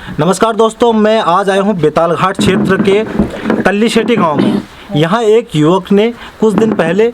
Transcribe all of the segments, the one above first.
नमस्कार दोस्तों, मैं आज आया हूँ बेतालघाट क्षेत्र के तल्लीशेटी गांव में। यहाँ एक युवक ने कुछ दिन पहले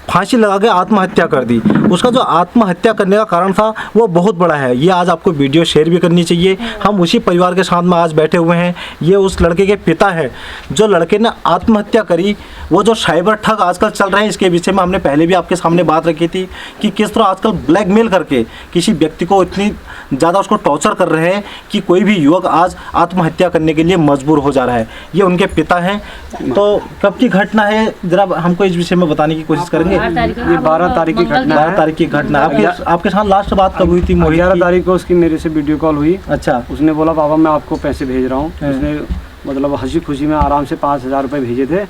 फांसी लगा के आत्महत्या कर दी। उसका जो आत्महत्या करने का कारण था वो बहुत बड़ा है। ये आज आपको वीडियो शेयर भी करनी चाहिए। हम उसी परिवार के साथ में आज बैठे हुए हैं। ये उस लड़के के पिता है जो लड़के ने आत्महत्या करी। वो जो साइबर ठग आजकल चल रहे हैं, इसके विषय में हमने पहले भी आपके सामने बात रखी थी कि किस तरह आजकल ब्लैकमेल करके किसी व्यक्ति को इतनी ज़्यादा उसको टॉर्चर कर रहे हैं कि कोई भी युवक आज आत्महत्या करने के लिए मजबूर हो जा रहा है। ये उनके पिता हैं। तो कब की घटना है, जरा हमको इस विषय में बताने की कोशिश करेंगे। ये 12 तारीख की घटना है। 12 तारीख की घटना। आपके साथ लास्ट बात कब हुई थी? 11 तारीख को उसकी मेरे से वीडियो कॉल हुई। अच्छा। उसने बोला पापा मैं आपको पैसे भेज रहा हूँ। उसने मतलब हंसी खुशी में आराम से 5,000 रुपये भेजे थे।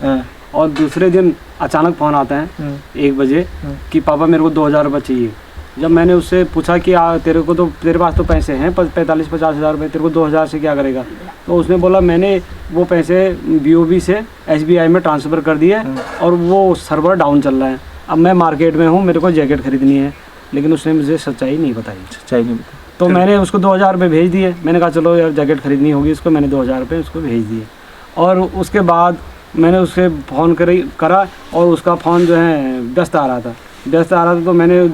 और दूसरे दिन अचानक फोन आता है 1 बजे कि पापा मेरे को 2,000 रुपये चाहिए। जब मैंने उससे पूछा कि तेरे पास तो पैसे हैं 45-50 हज़ार रुपये, तेरे को 2,000 से क्या करेगा? तो उसने बोला मैंने वो पैसे BOB से SBI में ट्रांसफ़र कर दिए और वो सर्वर डाउन चल रहा है। अब मैं मार्केट में हूँ, मेरे को जैकेट खरीदनी है। लेकिन उसने मुझे सच्चाई नहीं बताई। तो मैंने उसको 2,000 रुपये भेज दिए। मैंने कहा चलो यार जैकेट खरीदनी होगी उसको। मैंने 2,000 रुपये उसको भेज दिए। और उसके बाद मैंने उससे फ़ोन करा और उसका फ़ोन जो है व्यस्त आ रहा था। तो मैंने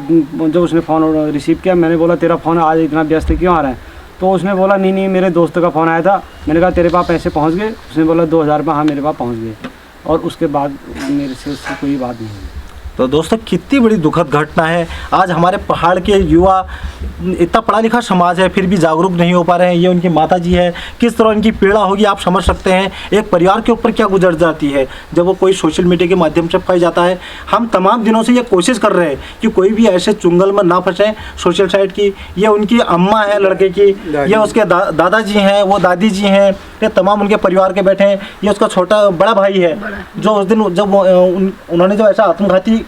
जब उसने फ़ोन रिसीव किया, मैंने बोला तेरा फ़ोन आज इतना व्यस्त क्यों आ रहा है? तो उसने बोला नहीं मेरे दोस्त का फ़ोन आया था। मैंने कहा तेरे पास पैसे पहुंच गए? उसने बोला 2,000 रुपये हाँ मेरे पास पहुंच गए। और उसके बाद मेरे से उससे कोई बात नहीं हुई। तो दोस्तों कितनी बड़ी दुखद घटना है। आज हमारे पहाड़ के युवा, इतना पढ़ा लिखा समाज है फिर भी जागरूक नहीं हो पा रहे हैं। ये उनकी माता जी है, किस तरह इनकी पीड़ा होगी आप समझ सकते हैं। एक परिवार के ऊपर क्या गुजर जाती है जब वो कोई सोशल मीडिया के माध्यम से फंस जाता है। हम तमाम दिनों से ये कोशिश कर रहे हैं कि कोई भी ऐसे चुंगल में ना फंसे सोशल साइट की। ये उनकी अम्मा है लड़के की, ये उसके दादाजी हैं, वो दादी जी हैं, ये तमाम उनके परिवार के बैठे हैं। ये उसका बड़ा भाई है जो उस दिन जब उन्होंने जो ऐसा आत्मघाती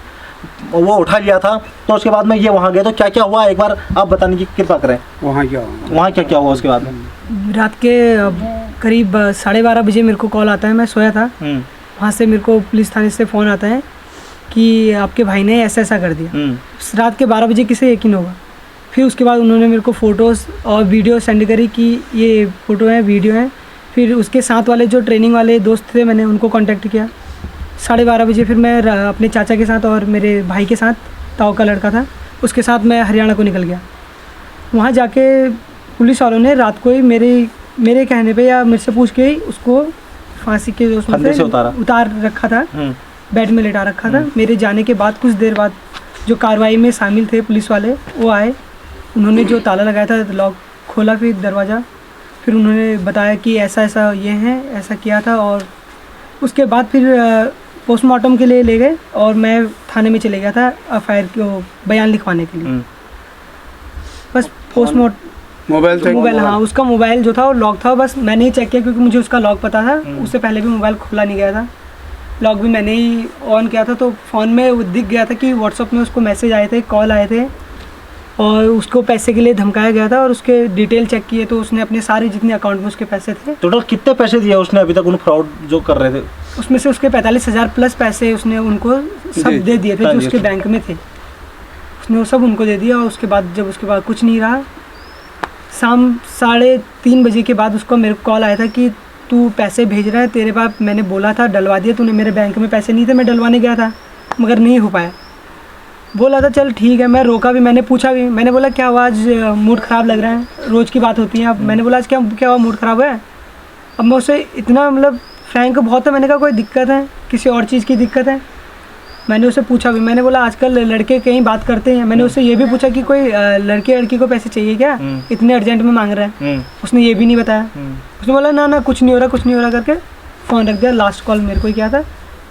वो उठा लिया था, तो उसके बाद में ये वहाँ गए। तो क्या क्या हुआ एक बार आप बताने की कृपा करें। वहाँ क्या हुआ उसके बाद में? रात के करीब 12:30 बजे मेरे को कॉल आता है। मैं सोया था। वहाँ से मेरे को पुलिस थाने से फ़ोन आता है कि आपके भाई ने ऐसा कर दिया। रात के 12 बजे किसे यकीन होगा। फिर उसके बाद उन्होंने मेरे को फ़ोटोज़ और वीडियो सेंड करी कि ये फ़ोटो है, वीडियो है। फिर उसके साथ वाले जो ट्रेनिंग वाले दोस्त थे, मैंने उनको कॉन्टेक्ट किया। 12:30 बजे फिर मैं अपने चाचा के साथ और मेरे भाई के साथ, ताऊ का लड़का था, उसके साथ मैं हरियाणा को निकल गया। वहाँ जाके पुलिस वालों ने रात को ही मेरे कहने पे या मेरे से पूछ के ही उसको फांसी के उसमें से उतार रखा था, बेड में लेटा रखा था। मेरे जाने के बाद कुछ देर बाद जो कार्रवाई में शामिल थे पुलिस वाले वो आए। उन्होंने जो ताला लगाया था लॉक खोला, फिर दरवाज़ा, फिर उन्होंने बताया कि ऐसा ये है, ऐसा किया था। और उसके बाद फिर पोस्टमार्टम के लिए ले गए और मैं थाने में चले गया था FIR को बयान लिखवाने के लिए। बस मोबाइल हाँ, उसका मोबाइल जो था वो लॉक था। बस मैंने ही चेक किया क्योंकि मुझे उसका लॉक पता था। उससे पहले भी मोबाइल खोला नहीं गया था, लॉक भी मैंने ही ऑन किया था। तो फ़ोन में दिख गया था कि व्हाट्सएप में उसको मैसेज आए थे, कॉल आए थे और उसको पैसे के लिए धमकाया गया था। और उसके डिटेल चेक किए तो उसने अपने सारे जितने अकाउंट में उसके पैसे थे। टोटल कितने पैसे दिए उसने अभी तक उन फ्रॉड जो कर रहे थे? उसमें से उसके 45,000 प्लस पैसे उसने उनको सब दे दिए थे जो उसके बैंक में थे। उसने वो सब उनको दे दिया। और उसके बाद कुछ नहीं रहा, शाम 3:30 बजे के बाद उसको मेरे को कॉल आया था कि तू पैसे भेज रहा है, तेरे पास मैंने बोला था डलवा दिया तूने, मेरे बैंक में पैसे नहीं थे, मैं डलवाने गया था मगर नहीं हो पाया। बोला था चल ठीक है। मैं रोका भी, मैंने पूछा भी, मैंने बोला क्या हुआ आज, मूड ख़राब लग रहा है, रोज़ की बात होती है। अब मैंने बोला आज क्या हुआ, मूड ख़राब है? अब मैं उससे इतना मतलब फ्रैंक बहुत है, मैंने कहा कोई दिक्कत है, किसी और चीज़ की दिक्कत है? मैंने उससे पूछा भी, मैंने बोला आजकल लड़के कहीं बात करते हैं। मैंने उससे ये भी पूछा कि कोई लड़की को पैसे चाहिए क्या, इतने अर्जेंट में मांग रहा है? उसने ये भी नहीं बताया। उसने बोला ना कुछ नहीं हो रहा करके फ़ोन रख दिया। लास्ट कॉल मेरे को ही किया था,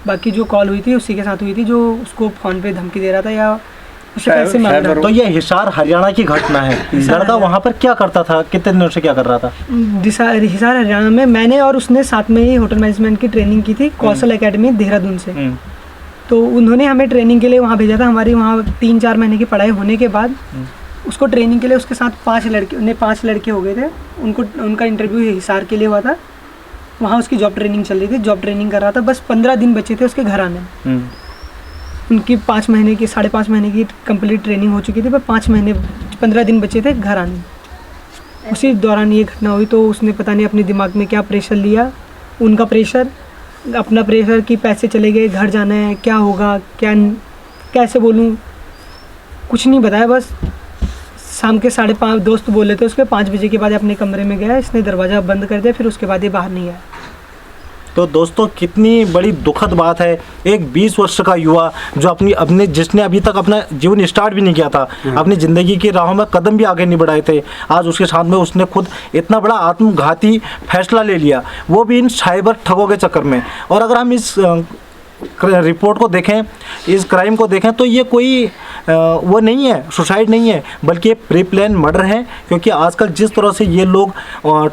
बाकी जो कॉल हुई थी उसी के साथ हुई थी जो उसको फ़ोन पे धमकी दे रहा था या उसे पैसे मांग रहा था। तो ये हिसार हरियाणा की घटना है। लड़का वहाँ पर क्या करता था, कितने दिनों से क्या कर रहा था? हिसार हरियाणा में मैंने और उसने साथ में ही होटल मैनेजमेंट की ट्रेनिंग की थी कौशल एकेडमी देहरादून से। तो उन्होंने हमें ट्रेनिंग के लिए वहाँ भेजा था। हमारी वहाँ 3-4 महीने की पढ़ाई होने के बाद उसको ट्रेनिंग के लिए उसके साथ 5 लड़के हो गए थे। उनका इंटरव्यू हिसार के लिए हुआ था। वहाँ उसकी जॉब ट्रेनिंग चल रही थी, जॉब ट्रेनिंग कर रहा था। बस 15 दिन बचे थे उसके घर आने। उनकी 5 महीने की 5.5 महीने की कंप्लीट ट्रेनिंग हो चुकी थी, पर 15 दिन बचे थे घर आने। उसी दौरान ये घटना हुई। तो उसने पता नहीं अपने दिमाग में क्या प्रेशर लिया, उनका प्रेशर, अपना प्रेशर कि पैसे चले गए, घर जाना है, क्या होगा, क्या कैसे बोलूँ, कुछ नहीं बताया। बस शाम के 5:30 दोस्त बोले थे उसके, 5 बजे के बाद अपने कमरे में गया, इसने दरवाज़ा बंद कर दिया, फिर उसके बाद ये बाहर नहीं आया। तो दोस्तों कितनी बड़ी दुखद बात है, एक 20 वर्ष का युवा जो अपने जिसने अभी तक अपना जीवन स्टार्ट भी नहीं किया था, अपनी ज़िंदगी की राहों में कदम भी आगे नहीं बढ़ाए थे, आज उसके साथ में उसने खुद इतना बड़ा आत्मघाती फैसला ले लिया, वो भी इन साइबर ठगों के चक्कर में। और अगर हम इस रिपोर्ट को देखें, इस क्राइम को देखें, तो ये कोई वो नहीं है, सुसाइड नहीं है, बल्कि ये प्री प्लान मर्डर है। क्योंकि आजकल जिस तरह से ये लोग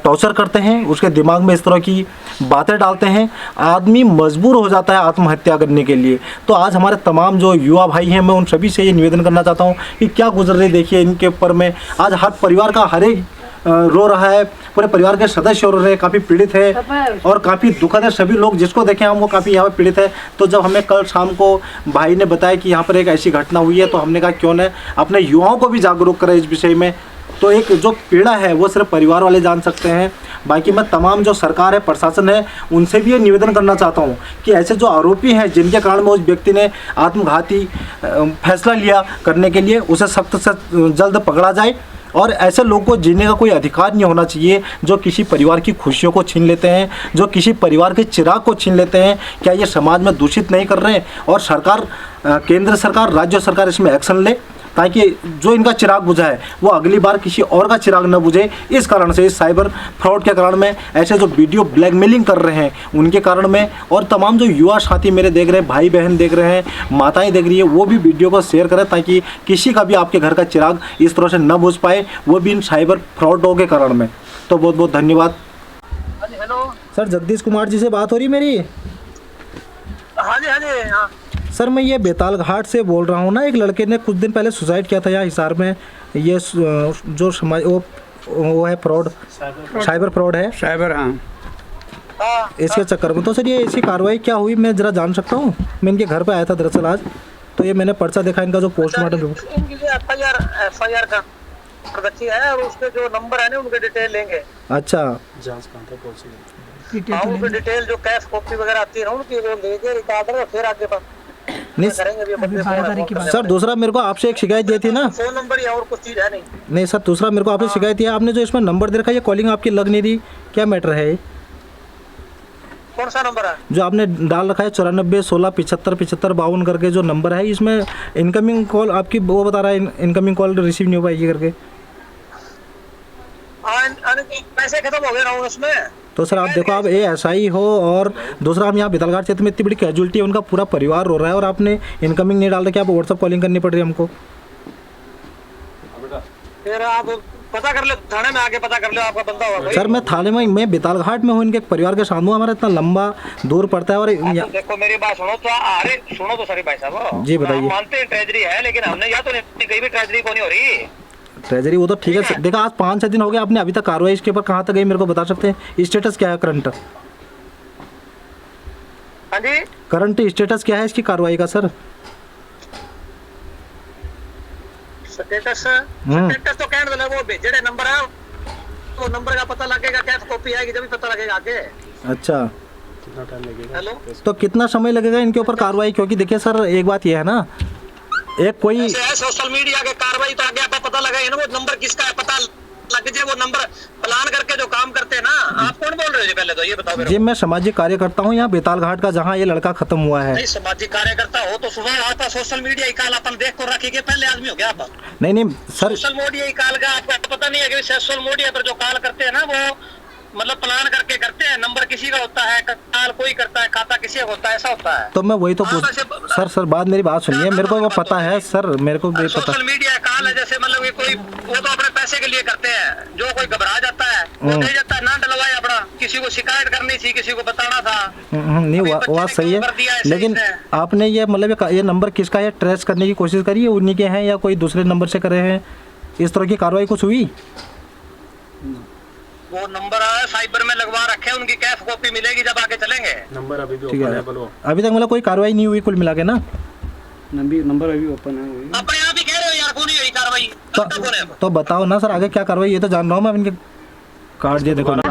टॉर्चर करते हैं, उसके दिमाग में इस तरह की बातें डालते हैं, आदमी मजबूर हो जाता है आत्महत्या करने के लिए। तो आज हमारे तमाम जो युवा भाई हैं, मैं उन सभी से ये निवेदन करना चाहता हूँ कि क्या गुजर रही देखिए इनके ऊपर में। आज हर परिवार का हर एक रो रहा है, पूरे परिवार के सदस्य रो रहे हैं, काफ़ी पीड़ित है और काफ़ी दुखद है। सभी लोग जिसको देखें हम वो काफ़ी यहाँ पे पीड़ित है। तो जब हमें कल शाम को भाई ने बताया कि यहाँ पर एक ऐसी घटना हुई है, तो हमने कहा क्यों न अपने युवाओं को भी जागरूक करें इस विषय में। तो एक जो पीड़ा है वो सिर्फ परिवार वाले जान सकते हैं। बाकी मैं तमाम जो सरकार है, प्रशासन है, उनसे भी ये निवेदन करना चाहता हूँ कि ऐसे जो आरोपी हैं जिनके कारण में उस व्यक्ति ने आत्मघाती फैसला लिया करने के लिए, उसे सख्त से जल्द पकड़ा जाए। और ऐसे लोगों को जीने का कोई अधिकार नहीं होना चाहिए जो किसी परिवार की खुशियों को छीन लेते हैं, जो किसी परिवार के चिराग को छीन लेते हैं। क्या ये समाज में दूषित नहीं कर रहे हैं? और सरकार, केंद्र सरकार, राज्य सरकार इसमें एक्शन ले ताकि जो इनका चिराग बुझा है वो अगली बार किसी और का चिराग न बुझे। इस कारण से, इस साइबर फ्रॉड के कारण में, ऐसे जो वीडियो ब्लैकमेलिंग कर रहे हैं उनके कारण में, और तमाम जो युवा साथी मेरे देख रहे हैं, भाई बहन देख रहे हैं, माताएं देख रही है, वो भी वीडियो को शेयर करें ताकि किसी का भी आपके घर का चिराग इस तरह से न बुझ पाए, वो भी इन साइबर फ्रॉडों के कारण में। तो बहुत बहुत धन्यवाद। हेलो सर, जगदीश कुमार जी से बात हो रही मेरी? हाँ जी, हाँ जी, हाँ सर, मैं ये बेताल घाट से बोल रहा हूँ ना। एक लड़के ने कुछ दिन पहले सुसाइड किया था यहाँ हिसार में। ये जो समाज वो है फ्रॉड, साइबर फ्रॉड है, साइबर, हाँ, इसके चक्कर में। तो सर ये ऐसी कार्रवाई क्या हुई, मैं ज़रा जान सकता हूँ? मैं इनके घर पे आया था दरअसल आज, तो ये मैंने पर्चा देखा इनका जो पोस्टमार्टम। इनके लिए FIR का प्रगति है और उसके जो नंबर है ना उनके डिटेल लेंगे। अच्छा, हाँ, उनकी डिटेल जो कैश कॉपी वगैरह आती है ना उनकी, वो लेके रिकॉर्डर और फिर आगे नहीं करेंगे। अभी सर, दूसरा मेरे को आपसे एक शिकायत ये थी ना। फोन नंबर या और कुछ चीज़ है नहीं। नहीं सर, दूसरा मेरे को आपसे शिकायत है, आपने जो इसमें नंबर दे रखा है, ये कॉलिंग आपकी लग नहीं रही, क्या मैटर है? कौन सा नंबर है जो आपने डाल रखा है 94 16 75 75 52 करके जो नंबर है, इसमें इनकमिंग कॉल आपकी वो बता रहा है इनकमिंग कॉल रिसीव नहीं हो पाएगी करके। पैसे खत्म हो गए ना उसमें। तो सर आप देखो, आप ASI हो और दूसरा हम यहाँ बेतालघाट क्षेत्र में इतनी बड़ी कैजुअलिटी है, उनका पूरा परिवार रो रहा है और आपने इनकमिंग नहीं डाल रखी, आप व्हाट्सअप कॉलिंग करनी पड़ रही है हमको। फिर आप पता कर लो, थाने में आके पता कर लो आपका बंदा होगा। सर मैं थाने में, मैं बेतालघाट में हूँ, इनके परिवार के सामने, हमारा इतना लंबा दूर पड़ता है। और देखो मेरी बात सुनो तो, अरे सुनो तो सर भाई साहब जी बताइए। मानते हैं ट्रेजरी है, लेकिन हमने यहाँ तो नहीं कहीं भी ट्रेजरी को नहीं हो रही। ट्रेजरी वो तो ठीक है, देखा आज 5-6 दिन हो गए, आपने अभी तक कार्रवाई इसके ऊपर कहाँ तक गई मेरे को बता सकते हैं? स्टेटस क्या है करंट? हाँ जी, करंट स्टेटस क्या है इसकी कार्रवाई का सर? स्टेटस तो कहने दो, वो जेड़े नंबर है वो नंबर का पता लगेगा, कैश कॉपी आएगी जब भी पता लगेगा आगे। अच्छा, कितना टाइम लगेगा? हेलो, तो कितना समय लगेगा इनके ऊपर कार्रवाई? क्योंकि देखिए सर, एक बात यह है ना, एक कोई सोशल मीडिया के कार्रवाई तो आगे आपको पता लगा ना, वो नंबर किसका है पता लग जाए, वो नंबर प्लान करके जो काम करते हैं ना। आप कौन बोल रहे हो जी, पहले तो ये बताओ मेरे को। जी मैं सामाजिक कार्यकर्ता हूँ यहाँ बेतालघाट का, जहाँ ये लड़का खत्म हुआ है। नहीं, सामाजिक कार्यकर्ता हो तो सुबह आता सोशल मीडिया ही काल अपन देख कर रखेंगे, पहले आदमी हो गया आप। नहीं सर, सोशल मीडिया ही काल का आपको पता नहीं है कि सोशल मीडिया पर जो कॉल करते हैं ना, वो मतलब प्लान करके करते हैं, नंबर किसी का होता है, कॉल कोई करता है, खाता किसी का होता है, ऐसा होता है। तो मैं वही तो सर बात मेरी बात सुनिए, मेरे को वो पता है सर, मेरे को भी पता। सोशल मीडिया कॉल है जैसे मतलब कि कोई वो तो अपने पैसे के लिए करते हैं, जो कोई घबरा जाता है वो दे जाता है, ना डलवाए अपना, किसी को शिकायत करनी थी, किसी को बताना था। नहीं वो सही है, लेकिन आपने ये मतलब ये नंबर किसका है ट्रेस करने की कोशिश करी है? उन्हीं के हैं या कोई दूसरे नंबर से करे हैं? इस तरह की कार्रवाई कुछ हुई? वो नंबर साइबर में लगवा रखे, उनकी कैश कॉपी मिलेगी जब आगे चलेंगे। नंबर अभी भी ठीक ओपन है, है, अभी तक मतलब कोई कार्रवाई नहीं हुई कुल मिला के ना? नंबर अभी ओपन है। अपने आप ही कह रहे हो यार, कौन नहीं हुई कार्रवाई? तो बताओ ना सर आगे क्या कार्रवाई, ये तो जान रहा हूँ मैं। इनके कार्ड ये देखो ना,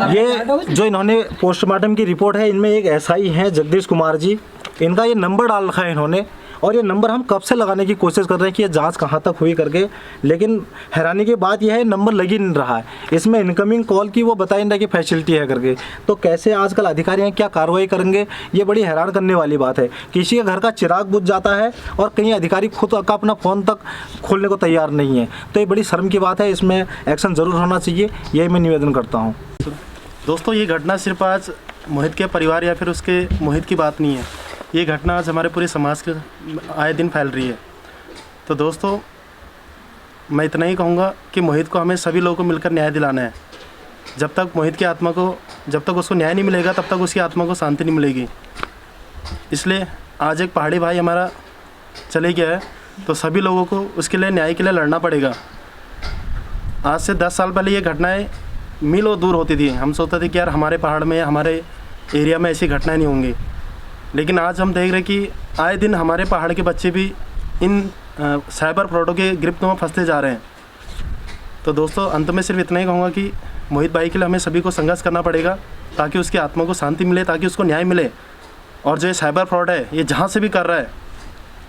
ये जो इन्होंने पोस्टमार्टम की रिपोर्ट है, इनमें एक एसआई हैं जगदीश कुमार जी, इनका ये नंबर डाल रखा है इन्होंने, और ये नंबर हम कब से लगाने की कोशिश कर रहे हैं कि ये जांच कहाँ तक हुई करके, लेकिन हैरानी की बात यह है नंबर लग ही नहीं रहा है। इसमें इनकमिंग कॉल की वो बता ही नहीं रहा कि फैसिलिटी है करके। तो कैसे आजकल अधिकारी हैं, क्या कार्रवाई करेंगे, ये बड़ी हैरान करने वाली बात है। किसी के घर का चिराग बुझ जाता है और कहीं अधिकारी खुद का अपना फ़ोन तक खोलने को तैयार नहीं है, तो ये बड़ी शर्म की बात है। इसमें एक्शन ज़रूर होना चाहिए, यही मैं निवेदन करता हूँ। दोस्तों, ये घटना सिर्फ आज मोहित के परिवार या फिर उसके मोहित की बात नहीं है, ये घटना आज हमारे पूरे समाज के आए दिन फैल रही है। तो दोस्तों, मैं इतना ही कहूँगा कि मोहित को हमें सभी लोगों को मिलकर न्याय दिलाना है। जब तक मोहित की आत्मा को, जब तक उसको न्याय नहीं मिलेगा, तब तक उसकी आत्मा को शांति नहीं मिलेगी। इसलिए आज एक पहाड़ी भाई हमारा चले गया है, तो सभी लोगों को उसके लिए न्याय के लिए लड़ना पड़ेगा। आज से 10 साल पहले ये घटनाएँ मीलों दूर होती थी। हम सोचते थे कि यार हमारे पहाड़ में, हमारे एरिया में ऐसी घटनाएँ नहीं होंगी, लेकिन आज हम देख रहे हैं कि आए दिन हमारे पहाड़ के बच्चे भी इन साइबर फ्रॉडों के गिरफ्त में फंसते जा रहे हैं। तो दोस्तों, अंत में सिर्फ इतना ही कहूँगा कि मोहित भाई के लिए हमें सभी को संघर्ष करना पड़ेगा, ताकि उसकी आत्मा को शांति मिले, ताकि उसको न्याय मिले। और जो ये साइबर फ्रॉड है, ये जहाँ से भी कर रहा है,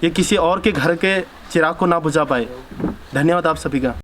ये किसी और के घर के चिराग को ना बुझा पाए। धन्यवाद आप सभी का।